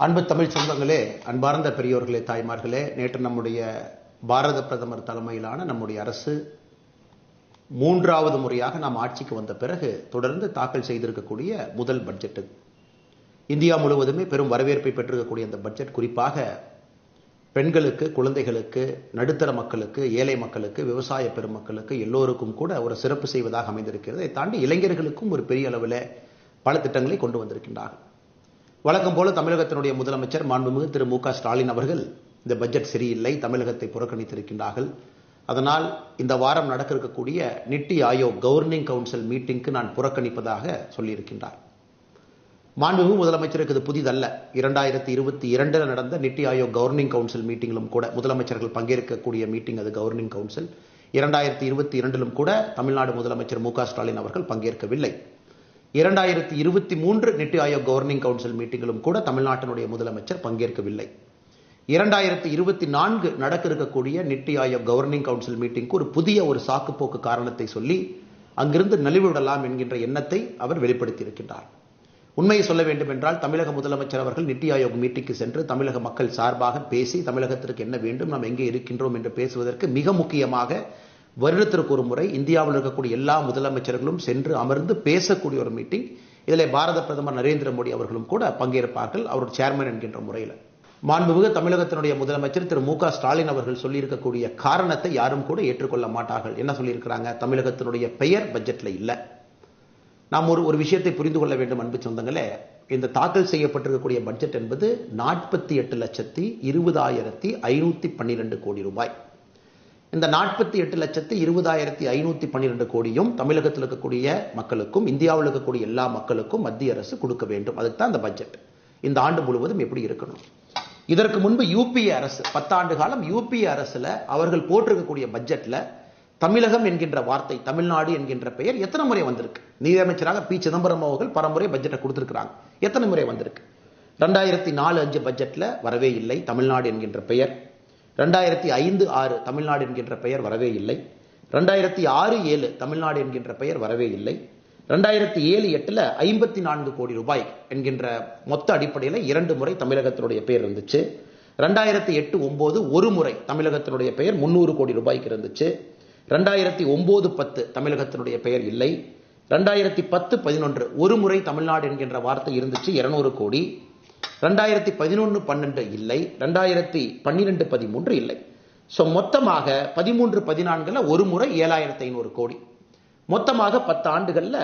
அன்பு தமிழ் சொந்தங்களே, அன்பார்ந்த பெரியோர்களே, தாய்மார்களே, நேற்று நம்முடைய பாரத பிரதமர் தலைமையிலான நம்முடைய அரசு மூன்றாவது முறையாக நாம் ஆட்சிக்கு வந்த பிறகு தொடர்ந்து தாக்கல் செய்திருக்கக்கூடிய முதல் பட்ஜெட். இந்தியா முழுவதுமே பெரும் வரவேற்பை பெற்றிருக்கக்கூடிய இந்த பட்ஜெட் குறிப்பாக பெண்களுக்கு, குழந்தைகளுக்கு, நடுத்தர மக்களுக்கு, ஏழை மக்களுக்கு, விவசாய பெருமக்களுக்கு எல்லோருக்கும் கூட ஒரு சிறப்பு செய்வதாக அமைந்திருக்கிறது. இதை தாண்டி இளைஞர்களுக்கும் ஒரு பெரிய அளவில் பல திட்டங்களை கொண்டு வந்திருக்கின்றார்கள். வழக்கம் போல தமிழகத்தினுடைய முதலமைச்சர் மாண்புமிகு திரு மு.க. ஸ்டாலின் அவர்கள் இந்த பட்ஜெட் சரியில்லை, தமிழகத்தை புறக்கணித்திருக்கின்றார்கள். அதனால் இந்த வாரம் நடக்க இருக்கக்கூடிய நித்தி ஆயோக் கவர்னிங் கவுன்சில் மீட்டிங்க்கு நான் புறக்கணிப்பதாக சொல்லியிருக்கின்றார். மாண்புமிகு முதலமைச்சருக்கு இது புதிதல்ல. 2022 நடந்த நித்தி ஆயோக் கவர்னிங் கவுன்சில் மீட்டிங்கிலும் கூட முதலமைச்சர்கள் பங்கேற்கக்கூடிய மீட்டிங் அது கவர்னிங் கவுன்சில். 2022 கூட தமிழ்நாடு முதலமைச்சர் மு.க. ஸ்டாலின் அவர்கள் பங்கேற்கவில்லை. 2023 நித்தி ஆயோக் கவர்னிங் கவுன்சில் மீட்டிங்கிலும் கூட தமிழ்நாட்டினுடைய முதலமைச்சர் பங்கேற்கவில்லை. 2024 நடக்க இருக்கக்கூடிய நித்தி ஆயோக் கவர்னிங் கவுன்சில் மீட்டிங்க்கு ஒரு புதிய சாக்குப்போக்கு காரணத்தை சொல்லி அங்கிருந்து நலிவுவிடலாம் என்கின்ற எண்ணத்தை அவர் வெளிப்படுத்தி இருக்கின்றார். உண்மையை சொல்ல வேண்டும் என்றால் தமிழக முதலமைச்சர் அவர்கள் நித்தி ஆயோக் மீட்டிங்க்கு சென்று தமிழக மக்கள் சார்பாக பேசி தமிழகத்திற்கு என்ன வேண்டும், நாம் எங்கே இருக்கின்றோம் என்று பேசுவதற்கு மிக முக்கியமாக வருடத்திற்கு ஒரு முறை இந்தியாவில் இருக்கக்கூடிய எல்லா முதலமைச்சர்களும் சென்று அமர்ந்து பேசக்கூடிய ஒரு மீட்டிங். இதில் பாரத பிரதமர் நரேந்திர மோடி அவர்களும் கூட பங்கேற்பார்கள், அவர் சேர்மன் என்கின்ற முறையில். மாண்புமிகு தமிழகத்தினுடைய முதலமைச்சர் திரு மு.க. ஸ்டாலின் அவர்கள் சொல்லியிருக்கக்கூடிய காரணத்தை யாரும் கூட ஏற்றுக்கொள்ள மாட்டார்கள். என்ன சொல்லியிருக்கிறாங்க? தமிழகத்தினுடைய பெயர் பட்ஜெட்ல இல்லை. நாம் ஒரு விஷயத்தை புரிந்து கொள்ள வேண்டும் அன்பு சொந்தங்களே. இந்த தாக்கல் செய்யப்பட்டிருக்கக்கூடிய பட்ஜெட் என்பது 48,20,512 கோடி ரூபாய். இந்த 48,20,512 கோடியும் தமிழகத்தில் இருக்கக்கூடிய மக்களுக்கும் இந்தியாவில் இருக்கக்கூடிய எல்லா மக்களுக்கும் மத்திய அரசு கொடுக்க வேண்டும். அதுக்கு தான் இந்த பட்ஜெட். இந்த ஆண்டு முழுவதும் எப்படி இருக்கணும்? இதற்கு முன்பு யூபிஏ அரசு 10 ஆண்டு காலம் யூபிஏ அரசுல அவர்கள் போட்டிருக்கக்கூடிய பட்ஜெட்ல தமிழகம் என்கின்ற வார்த்தை, தமிழ்நாடு என்கின்ற பெயர் எத்தனை முறை வந்திருக்கு? நிதியமைச்சராக பி. சிதம்பரம் அவர்கள் பலமுறை பட்ஜெட்டை கொடுத்திருக்கிறாங்க. எத்தனை முறை வந்திருக்கு? 2004-05 பட்ஜெட்ல வரவே இல்லை தமிழ்நாடு என்கின்ற பெயர். 2005-06 தமிழ்நாடு என்கின்ற பெயர் வரவே இல்லை. 2006-07 தமிழ்நாடு என்கின்ற பெயர் வரவே இல்லை. 2007-08 54 கோடி ரூபாய் என்கின்ற மொத்த அடிப்படையில் 2 முறை தமிழகத்தினுடைய பெயர் இருந்துச்சு. 2008-09 ஒரு முறை தமிழகத்தினுடைய பெயர் 300 கோடி ரூபாய்க்கு இருந்துச்சு. 2009-10 தமிழகத்தினுடைய பெயர் இல்லை. 2010-11 ஒரு முறை தமிழ்நாடு என்கின்ற வார்த்தை இருந்துச்சு, 200 கோடி. 2011-12 இல்லை. 2012-13 இல்லை. மொத்தமாக 13-14 ஒரு முறை 7,500 கோடி. மொத்தமாக 10 ஆண்டுகள்ல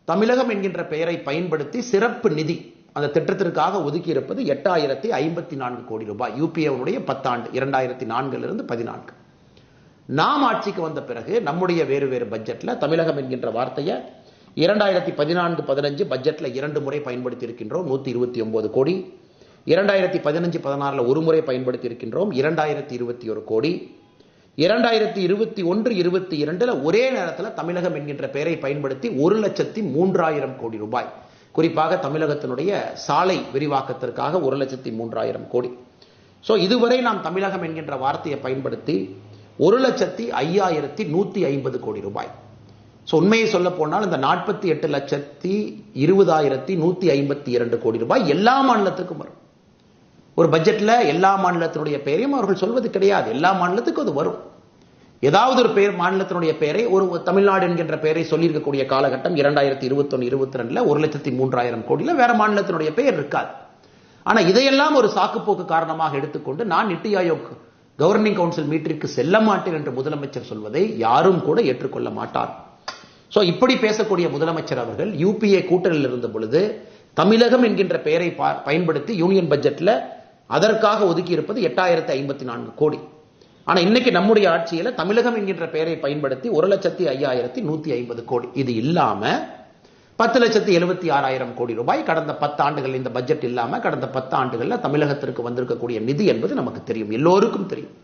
தமிழகம் என்கின்ற பெயரை பயன்படுத்தி சிறப்பு நிதி அந்த திட்டத்திற்காக ஒதுக்கி இருப்பது 8,054 கோடி ரூபாய். யூபிஏவுடைய 10 ஆண்டு 2004-14. நாம் ஆட்சிக்கு வந்த பிறகு நம்முடைய வேறு பட்ஜெட்ல தமிழகம் என்கின்ற வார்த்தையை 2014-15 பட்ஜெட்ல 2 முறை பயன்படுத்தி இருக்கின்றோம், 129 கோடி. 2015-16 ஒரு முறை பயன்படுத்தி இருக்கின்றோம், 2,021 கோடி. 2021-22 ஒரே நேரத்தில் தமிழகம் என்கின்ற பெயரை பயன்படுத்தி 1,03,000 கோடி ரூபாய், குறிப்பாக தமிழகத்தினுடைய சாலை விரிவாக்கத்திற்காக 1,03,000 கோடி. இதுவரை நாம் தமிழகம் என்கின்ற வார்த்தையை பயன்படுத்தி 1,05,150 கோடி ரூபாய். உண்மையை சொல்ல போனால் இந்த 48,20,152 கோடி ரூபாய் எல்லா மாநிலத்துக்கும் வரும். ஒரு பட்ஜெட்ல எல்லா மாநிலத்தினுடைய பெயரையும் அவர்கள் சொல்வது கிடையாது. எல்லா மாநிலத்துக்கும் அது வரும். ஏதாவது ஒரு பெயர் மாநிலத்தினுடைய பெயரை ஒரு தமிழ்நாடு என்கின்ற பெயரை சொல்லியிருக்கக்கூடிய காலகட்டம் 2021-22 1,03,000 கோடியில வேற மாநிலத்தினுடைய பெயர் இருக்காது. ஆனா இதையெல்லாம் ஒரு சாக்குப்போக்கு காரணமாக எடுத்துக்கொண்டு நான் நித்தி ஆயோக் கவர்னிங் கவுன்சில் மீட்டிற்கு செல்ல மாட்டேன் என்று முதலமைச்சர் சொல்வதை யாரும் கூட ஏற்றுக்கொள்ள மாட்டார். இப்படி பேசக்கூடிய முதலமைச்சர் அவர்கள் யூபிஏ கூட்டணியில் இருந்த பொழுது தமிழகம் என்கின்ற பெயரை பயன்படுத்தி யூனியன் பட்ஜெட்ல அதற்காக ஒதுக்கி இருப்பது 8,054 கோடி. ஆனா இன்னைக்கு நம்முடைய ஆட்சியில தமிழகம் என்கின்ற பெயரை பயன்படுத்தி 1,05,150 கோடி. இது இல்லாம 10,76,000 கோடி ரூபாய் கடந்த 10 ஆண்டுகள் இந்த பட்ஜெட் இல்லாம கடந்த 10 ஆண்டுகள்ல தமிழகத்திற்கு வந்திருக்கக்கூடிய நிதி என்பது நமக்கு தெரியும், எல்லோருக்கும் தெரியும்.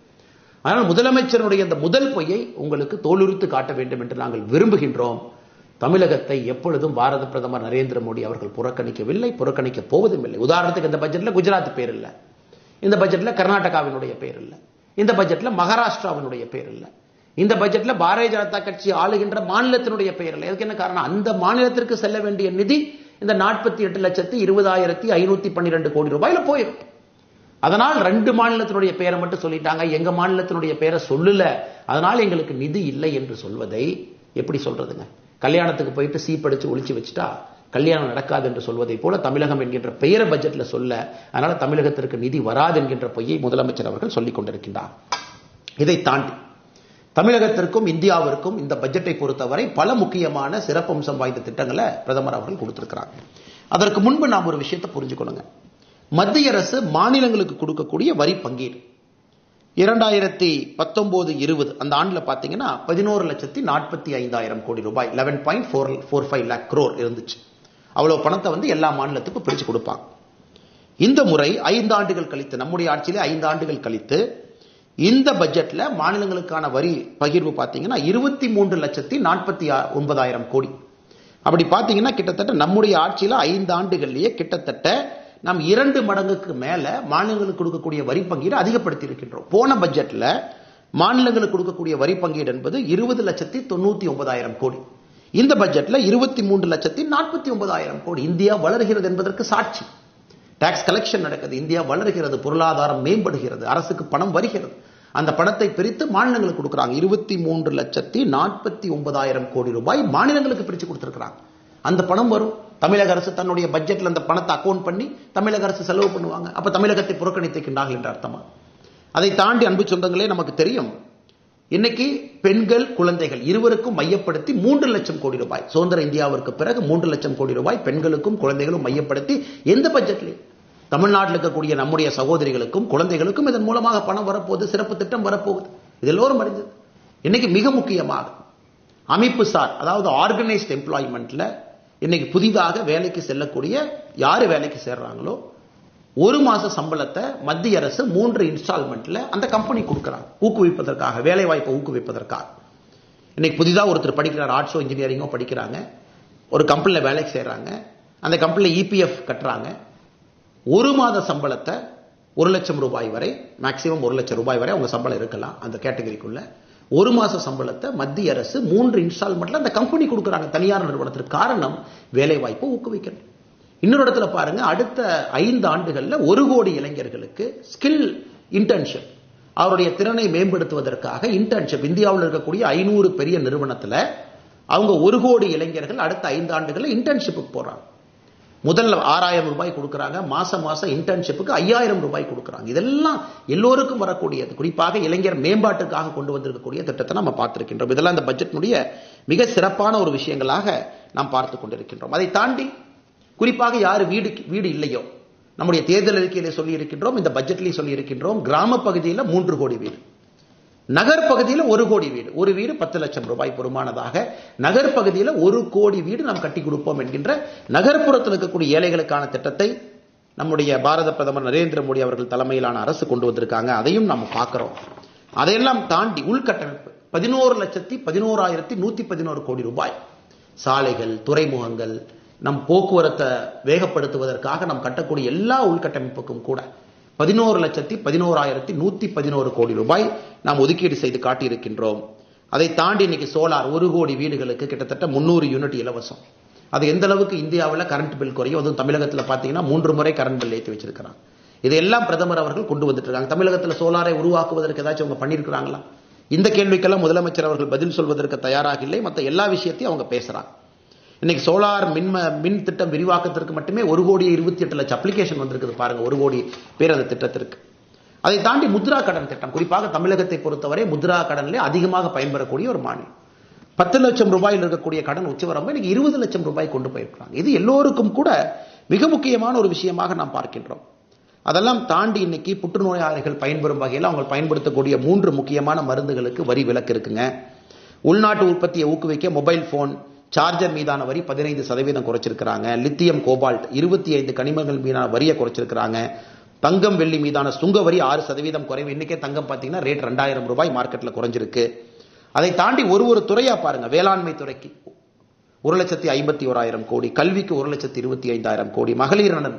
ஆனால் முதலமைச்சருடைய இந்த முதல் பொய்யை உங்களுக்கு தோலுரித்து காட்ட வேண்டும் என்று நாங்கள் விரும்புகின்றோம். தமிழகத்தை எப்பொழுதும் பாரத பிரதமர் நரேந்திர மோடி அவர்கள் புறக்கணிக்கவில்லை, புறக்கணிக்க போவதும் இல்லை. உதாரணத்துக்கு இந்த பட்ஜெட்ல குஜராத் பேர் இல்லை, இந்த பட்ஜெட்ல கர்நாடகாவினுடைய பேர் இல்லை, இந்த பட்ஜெட்ல மகாராஷ்டிராவினுடைய பேர் இல்லை, இந்த பட்ஜெட்ல பாரதிய ஜனதா கட்சி ஆளுகின்ற மாநிலத்தினுடைய பெயர் இல்லை. எதுக்கு என்ன காரணம்? அந்த மாநிலத்திற்கு செல்ல வேண்டிய நிதி இந்த 48,20,512 கோடி ரூபாயில போயிடும். அதனால் 2 மாநிலத்தினுடைய பேரை மட்டும் சொல்லிட்டாங்க, எங்க மாநிலத்தினுடைய பேரை சொல்லல, அதனால எங்களுக்கு நிதி இல்லை என்று சொல்வதை எப்படி சொல்றதுங்க? கல்யாணத்துக்கு போயிட்டு சீப்படிச்சு ஒளிச்சு வச்சுட்டா கல்யாணம் நடக்காது என்று சொல்வதை போல தமிழகம் என்கின்ற பெயரை பட்ஜெட்ல சொல்ல, அதனால தமிழகத்திற்கு நிதி வராது என்கின்ற பொய்யை முதலமைச்சர் அவர்கள் சொல்லிக் கொண்டிருக்கின்றார். இதை தாண்டி தமிழகத்திற்கும் இந்தியாவிற்கும் இந்த பட்ஜெட்டை பொறுத்தவரை பல முக்கியமான சிறப்பம்சம் வாய்ந்த திட்டங்களை பிரதமர் அவர்கள் கொடுத்திருக்கிறார். அதற்கு முன்பு நாம் ஒரு விஷயத்தை புரிஞ்சுக்கணுங்க. மத்திய அரசு மாநிலங்களுக்கு கொடுக்கக்கூடிய வரி பங்கீடு 2019-20 அந்த ஆண்டுல பாத்தீங்கன்னா 11,45,000 கோடி ரூபாய், 11.45 lakh crore இருந்துச்சு. அவ்வளவு பணத்தை எல்லா மாநிலத்துக்கும் பிரிச்சு கொடுப்பாங்க. இந்த முறை 5 ஆண்டுகள் கழித்து, நம்முடைய ஆட்சியிலே 5 ஆண்டுகள் கழித்து இந்த பட்ஜெட்ல மாநிலங்களுக்கான வரி பகிர்வு பாத்தீங்கன்னா 23,49,000 கோடி. அப்படி பாத்தீங்கன்னா கிட்டத்தட்ட நம்முடைய ஆட்சியில 5 ஆண்டுகள்லயே கிட்டத்தட்ட நாம் 2 மடங்குக்கு மேல மாநிலங்களுக்கு கொடுக்கக்கூடிய வரி பங்கீடு அதிகப்படுத்தி இருக்கின்றோம். போன பட்ஜெட்ல மாநிலங்களுக்கு கொடுக்கக்கூடிய வரி பங்கீடு என்பது 20,99,000 கோடி. இந்த பட்ஜெட்ல 23,49,000 கோடி. இந்தியா வளர்கிறது என்பதற்கு சாட்சி. டாக்ஸ் கலெக்ஷன் நடக்குது, இந்தியா வளர்கிறது, பொருளாதாரம் மேம்படுகிறது, அரசுக்கு பணம் வருகிறது. அந்த பணத்தை பிரித்து மாநிலங்களுக்கு கொடுக்கிறாங்க. 23,49,000 கோடி ரூபாய் மாநிலங்களுக்கு பிரிச்சு கொடுத்திருக்கிறாங்க. அந்த பணம் வரும். தமிழக அரசு தன்னுடைய பட்ஜெட்ல அந்த பணத்தை அக்கவுண்ட் பண்ணி தமிழக அரசு செலவு பண்ணுவாங்க. அப்ப தமிழகத்தை புறக்கணித்திருக்கின்றார்கள் என்ற அர்த்தமா? அதை தாண்டி அன்பு சொந்தங்களே, நமக்கு தெரியும் இன்னைக்கு பெண்கள் குழந்தைகள் இருவருக்கும் மையப்படுத்தி 3 லட்சம் கோடி ரூபாய், சுதந்திர இந்தியாவிற்கு பிறகு 3 லட்சம் கோடி ரூபாய் பெண்களுக்கும் குழந்தைகளும் மையப்படுத்தி எந்த பட்ஜெட்லையும் தமிழ்நாட்டில் இருக்கக்கூடிய நம்முடைய சகோதரிகளுக்கும் குழந்தைகளுக்கும் இதன் மூலமாக பணம் வரப்போகுது, சிறப்பு திட்டம் வரப்போகுது. இது எல்லோரும் அறிஞ்சது. இன்னைக்கு மிக முக்கியமாக அமைப்பு சார், அதாவது ஆர்கனைஸ்ட் எம்ப்ளாய்மெண்ட்ல இன்னைக்கு புதிதாக வேலைக்கு செல்லக்கூடிய யாரு வேலைக்கு சேர்றாங்களோ 1 மாச சம்பளத்தை மத்திய அரசு 3 இன்ஸ்டால்மெண்ட்ல அந்த கம்பெனி கொடுக்கிறாங்க, ஊக்குவிப்பதற்காக, வேலை வாய்ப்பை ஊக்குவிப்பதற்காக. இன்னைக்கு புதிதாக ஒருத்தர் படிக்கிறார், ஆர்ட்ஸோ இன்ஜினியரிங்கோ படிக்கிறாங்க, ஒரு கம்பெனில வேலைக்கு சேர்றாங்க, அந்த கம்பெனில இபிஎஃப் கட்டுறாங்க. 1 மாத சம்பளத்தை 1 லட்சம் ரூபாய் வரை, மேக்சிமம் 1 லட்சம் ரூபாய் வரை அவங்க சம்பளம் இருக்கலாம் அந்த கேட்டகரிக்குள்ள. 1 மாச சம்பளத்தை மத்திய அரசு 3 இன்ஸ்டால்மெண்ட்ல அந்த கம்பெனி கொடுக்கிறாங்க, தனியார் நிறுவனத்திற்கு. காரணம் வேலை வாய்ப்பை ஊக்குவிக்கணும். இன்னொரு இடத்துல பாருங்க, அடுத்த 5 ஆண்டுகள்ல 1 கோடி இளைஞர்களுக்கு ஸ்கில் இன்டர்ன்ஷிப், அவருடைய திறனை மேம்படுத்துவதற்காக இன்டர்ன்ஷிப், இந்தியாவில் இருக்கக்கூடிய 500 பெரிய நிறுவனத்துல அவங்க 1 கோடி இளைஞர்கள் அடுத்த 5 ஆண்டுகள்ல இன்டர்ன்ஷிப்புக்கு போறாங்க. முதல்ல 6,000 ரூபாய் கொடுக்கறாங்க, மாசம் இன்டர்ன்ஷிப்புக்கு 5,000 ரூபாய் கொடுக்கறாங்க. இதெல்லாம் எல்லோருக்கும் வரக்கூடியது, குறிப்பாக இளைஞர் மேம்பாட்டுக்காக கொண்டு வந்திருக்கக்கூடிய திட்டத்தை நம்ம பார்த்திருக்கின்றோம். இதெல்லாம் இந்த பட்ஜெட்டினுடைய மிக சிறப்பான ஒரு விஷயங்களாக நாம் பார்த்து கொண்டிருக்கின்றோம். அதை தாண்டி குறிப்பாக யாரு வீடு இல்லையோ, நம்முடைய தேர்தல் அறிக்கையிலே சொல்லி இருக்கின்றோம், இந்த பட்ஜெட்லயும் சொல்லி இருக்கின்றோம், கிராம பகுதியில் 3 கோடி வீடு, நகர் பகுதியில் 1 கோடி வீடு, ஒரு வீடு 10 லட்சம் ரூபாய் பெறுமானதாக நகர் பகுதியில் 1 கோடி வீடு நாம் கட்டி கொடுப்போம் என்கின்ற நகர்ப்புறத்தில் இருக்கக்கூடிய ஏழைகளுக்கான திட்டத்தை நம்முடைய பாரத பிரதமர் நரேந்திர மோடி அவர்கள் தலைமையிலான அரசு கொண்டு வந்திருக்காங்க. அதையும் நம்ம பார்க்கிறோம். அதையெல்லாம் தாண்டி உள்கட்டமைப்பு 11,11,111 கோடி ரூபாய், சாலைகள், துறைமுகங்கள், நம் போக்குவரத்தை வேகப்படுத்துவதற்காக நாம் கட்டக்கூடிய எல்லா உள்கட்டமைப்புக்கும் கூட 11,11,111 கோடி ரூபாய் நாம் ஒதுக்கீடு செய்து காட்டியிருக்கின்றோம். அதை தாண்டி இன்னைக்கு சோலார் 1 கோடி வீடுகளுக்கு கிட்டத்தட்ட 300 யூனிட் இலவசம். அது எந்த அளவுக்கு இந்தியாவில் கரண்ட் பில் குறையும், அதுவும் தமிழகத்தில் பார்த்தீங்கன்னா 3 முறை கரண்ட் பில் ஏற்றி வச்சிருக்கிறாங்க. இதையெல்லாம் பிரதமர் அவர்கள் கொண்டு வந்துட்டு இருக்காங்க. தமிழகத்தில் சோலாரை உருவாக்குவதற்கு ஏதாச்சும் அவங்க பண்ணியிருக்கிறாங்களா? இந்த கேள்விக்கெல்லாம் முதலமைச்சர் அவர்கள் பதில் சொல்வதற்கு தயாராக இல்லை. மற்ற எல்லா விஷயத்தையும் அவங்க பேசுறாங்க. இன்னைக்கு சோலார் மின் திட்டம் விரிவாக்கத்திற்கு மட்டுமே 1,28,00,000 அப்ளிகேஷன் வந்திருக்குது பாருங்க, 1 கோடி பேர் அந்த திட்டத்திற்கு. அதை தாண்டி முத்ரா கடன் திட்டம், குறிப்பாக தமிழகத்தை பொறுத்தவரை முத்ரா கடனிலே அதிகமாக பயன்பெறக்கூடிய ஒரு மாநிலம். 10 லட்சம் ரூபாயில் இருக்கக்கூடிய கடன் உச்சவரம்பு இன்னைக்கு 20 லட்சம் ரூபாய் கொண்டு போயிருக்கிறாங்க. இது எல்லோருக்கும் கூட மிக முக்கியமான ஒரு விஷயமாக நாம் பார்க்கின்றோம். அதெல்லாம் தாண்டி இன்னைக்கு புற்றுநோயாளிகள் பயன்பெறும் வகையில் அவங்க பயன்படுத்தக்கூடிய 3 முக்கியமான மருந்துகளுக்கு வரி விலக்கு இருக்குங்க. உள்நாட்டு உற்பத்தியை ஊக்குவிக்க மொபைல் போன் சார்ஜர் மீதான வரி 15% குறைச்சிருக்கிறாங்க. லித்தியம் கோபால்ட் 25 கனிமங்கள் மீதான வரியை குறைச்சிருக்கிறாங்க. தங்கம் வெள்ளி மீதான சுங்க வரி 6% குறைவு. இன்னைக்கே தங்கம் பார்த்தீங்கன்னா ரேட் 2,000 ரூபாய் மார்க்கெட்ல குறைஞ்சிருக்கு. அதை தாண்டி ஒரு துறையா பாருங்க, வேளாண்மை துறைக்கு 1,51,000 கோடி, கல்விக்கு 1,25,000 கோடி, மகளிர் நலன்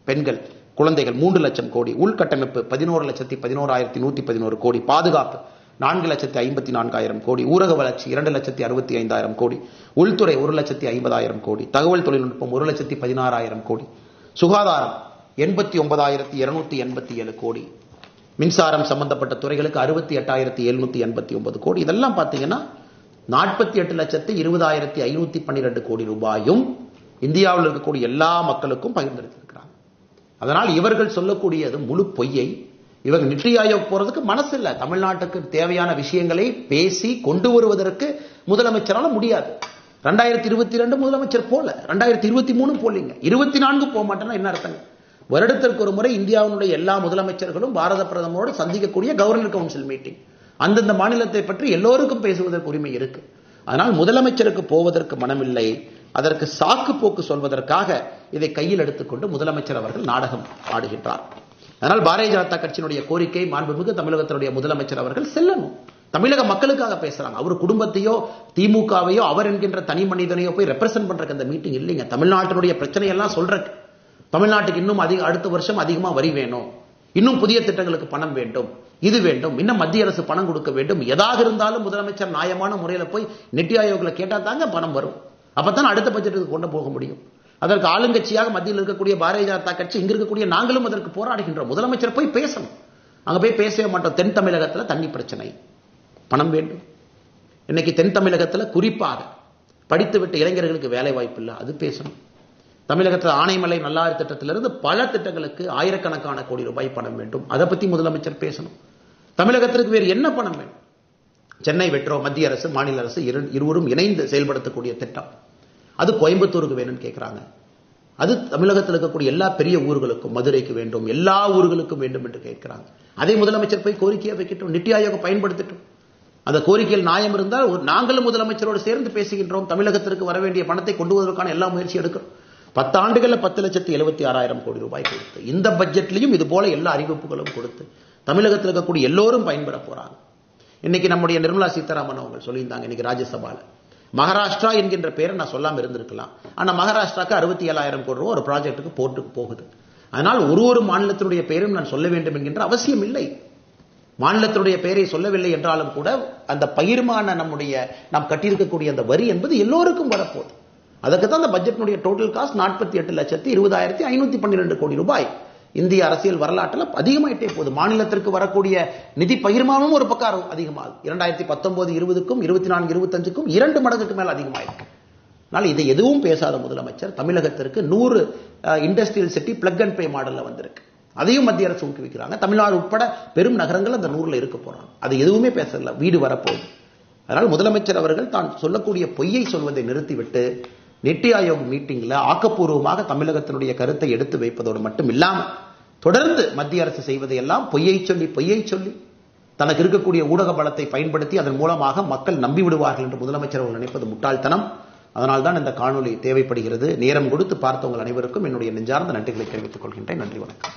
பெண்கள் குழந்தைகள் 3 லட்சம் கோடி, உள்கட்டமைப்பு 11,11,111 கோடி, பாதுகாப்பு 4,54,000 கோடி, ஊரக வளர்ச்சி 2,65,000 கோடி, உள்துறை 1,50,000 கோடி, தகவல் தொழில்நுட்பம் 1,16,000 கோடி, சுகாதாரம் 89,287 கோடி, மின்சாரம் சம்பந்தப்பட்ட துறைகளுக்கு 68,789 கோடி. இதெல்லாம் பார்த்தீங்கன்னா 48,20,512 கோடி ரூபாயும் இந்தியாவில் இருக்கக்கூடிய எல்லா மக்களுக்கும் பகிர்ந்தெடுத்திருக்கிறாங்க. அதனால் இவர்கள் சொல்லக்கூடியது முழு பொய்யை. இவங்க நித்தி ஆயோக் போறதுக்கு மனசு இல்ல. தமிழ்நாட்டுக்கு தேவையான விஷயங்களை பேசி கொண்டு வருவதற்கு முதலமைச்சரால முடியாது. 2022 முதலமைச்சர் போல, 2023 போலீங்க, 24 போக மாட்டேன்னா என்ன அர்த்தங்க? வருடத்திற்கு ஒரு முறை இந்தியாவினுடைய எல்லா முதலமைச்சர்களும் பாரத பிரதமரோடு சந்திக்கக்கூடிய கவர்னர் கவுன்சில் மீட்டிங். அந்தந்த மாநிலத்தை பற்றி எல்லோருக்கும் பேசுவதற்கு உரிமை இருக்கு. அதனால் முதலமைச்சருக்கு போவதற்கு மனமில்லை. அதற்கு சாக்கு போக்கு சொல்வதற்காக இதை கையில் எடுத்துக்கொண்டு முதலமைச்சர் அவர்கள் நாடகம் ஆடுகின்றார். அதனால் பாரதிய ஜனதா கட்சியினுடைய கோரிக்கை, மாண்புமிகு தமிழகத்தினுடைய முதலமைச்சர் அவர்கள் செல்லணும். தமிழக மக்களுக்காக பேசுறாங்க. அவர் குடும்பத்தையோ திமுகவையோ அவர் என்கின்ற தனி மனிதனையோ போய் ரெப்ரசென்ட் பண்றதுக்கு அந்த மீட்டிங் இல்லைங்க. தமிழ்நாட்டினுடைய பிரச்சனையெல்லாம் சொல்றக்கு. தமிழ்நாட்டுக்கு இன்னும் அடுத்த வருஷம் அதிகமா வரி வேணும், இன்னும் புதிய திட்டங்களுக்கு பணம் வேண்டும், இது வேண்டும், இன்னும் மத்திய அரசு பணம் கொடுக்க வேண்டும். எதாக இருந்தாலும் முதலமைச்சர் நியாயமான முறையில் போய் நித்தி ஆயோக்ல கேட்டா தாங்க பணம் வரும். அப்பதான் அடுத்த பட்ஜெட்டுக்கு கொண்டு போக முடியும். அதற்கு ஆளுங்கட்சியாக மத்தியில் இருக்கக்கூடிய பாரதிய ஜனதா கட்சி, இங்க இருக்கக்கூடிய நாங்களும் அதற்கு போராடுகின்றோம். முதலமைச்சர் போய் பேசணும். அங்க போய் பேசவே மாட்டோம். தென் தமிழகத்தில் தண்ணி பிரச்சனை, பணம் வேண்டும். இன்னைக்கு தென் தமிழகத்தில் குறிப்பாக படித்துவிட்ட இளைஞர்களுக்கு வேலை வாய்ப்பு இல்லை, அது பேசணும். தமிழகத்தில் ஆனைமலை நல்லாறு திட்டத்திலிருந்து பல திட்டங்களுக்கு ஆயிரக்கணக்கான கோடி ரூபாய் பணம் வேண்டும், அதை பத்தி முதலமைச்சர் பேசணும். தமிழகத்திற்கு வேறு என்ன பணம் வேண்டும்? சென்னை மெட்ரோ மத்திய அரசு மாநில அரசு இருவரும் இணைந்து செயல்படுத்தக்கூடிய திட்டம், அது கோயம்புத்தூருக்கு வேணும்னு கேட்கிறாங்க. அது தமிழகத்தில் இருக்கக்கூடிய எல்லா பெரிய ஊர்களுக்கும், மதுரைக்கு வேண்டும், எல்லா ஊர்களுக்கும் வேண்டும் என்று கேட்கிறாங்க. அதை முதலமைச்சர் போய் கோரிக்கையை வைக்கட்டும், நித்தி ஆயோக் பயன்படுத்தட்டும். அந்த கோரிக்கையில் நியாயம் இருந்தால் நாங்களும் முதலமைச்சரோடு சேர்ந்து பேசுகின்றோம். தமிழகத்திற்கு வர வேண்டிய பணத்தை கொண்டு வருவதற்கான எல்லா முயற்சி எடுக்கிறோம். 10 ஆண்டுகளில் 10,76,000 கோடி ரூபாய் கொடுத்து, இந்த பட்ஜெட்லையும் இது போல எல்லா அறிவிப்புகளும் கொடுத்து தமிழகத்தில் இருக்கக்கூடிய எல்லோரும் பயன்பெற போறாங்க. இன்னைக்கு நம்முடைய நிர்மலா சீதாராமன் அவங்க சொல்லியிருந்தாங்க, இன்னைக்கு ராஜ்யசபால மகாராஷ்டிரா என்கின்ற பேரை நான் சொல்லாம இருந்திருக்கலாம். ஆனா மகாராஷ்டிராக்கு 67,000 கோடி ரூபாய் ஒரு ப்ராஜெக்டுக்கு போகுது. அதனால் ஒரு மாநிலத்தினுடைய பெயரும் நான் சொல்ல வேண்டும் என்கின்ற அவசியம் இல்லை. மாநிலத்தினுடைய பெயரை சொல்லவில்லை என்றாலும் கூட அந்த பகிர்மான நாம் கட்டியிருக்கக்கூடிய அந்த வரி என்பது எல்லோருக்கும் வரப்போகுது. அதுக்கு தான் அந்த பட்ஜெட்டினுடைய டோட்டல் காஸ்ட் 48,20,512 கோடி ரூபாய். இந்திய அரசியல் வரலாற்றில் அதிகமாயிட்டே போகுது. மாநிலத்திற்கு வரக்கூடிய நிதி பகிர்மானமும் ஒரு பக்கம் அதிகமாகுது. 2019-20க்கும் 24-25க்கும் 2 மடங்குக்கு மேல அதிகமாயிருக்கு. அதனால இதை எதுவும் பேசாத முதலமைச்சர் தமிழகத்திற்கு 100 industrial city plug and pay மாடல்ல வந்திருக்கு. அதையும் மத்திய அரசு ஊக்குவிக்கிறாங்க. தமிழ்நாடு உட்பட பெரும் நகரங்கள் அந்த 100ல இருக்க போறாங்க. அது எதுவுமே பேசல, வீடு வரப்போகுது. அதனால் முதலமைச்சர் அவர்கள் தான் சொல்லக்கூடிய பொய்யை சொல்வதை நிறுத்திவிட்டு நித்தி ஆயோக் மீட்டிங்ல ஆக்கப்பூர்வமாக தமிழகத்தினுடைய கருத்தை எடுத்து வைப்பதோடு மட்டும் இல்லாமல் தொடர்ந்து மத்திய அரசு செய்வதையெல்லாம் பொய்யை சொல்லி தனக்கு இருக்கக்கூடிய ஊடக பலத்தை பயன்படுத்தி அதன் மூலமாக மக்கள் நம்பி விடுவார்கள் என்று முதலமைச்சர் அவர்கள் நினைப்பது முட்டாள்தனம். அதனால்தான் இந்த காணொலி தேவைப்படுகிறது. நேரம் கொடுத்து பார்த்தவங்கள் அனைவருக்கும் என்னுடைய நெஞ்சார்ந்த நன்றிகளை தெரிவித்துக் கொள்கின்றேன். நன்றி, வணக்கம்.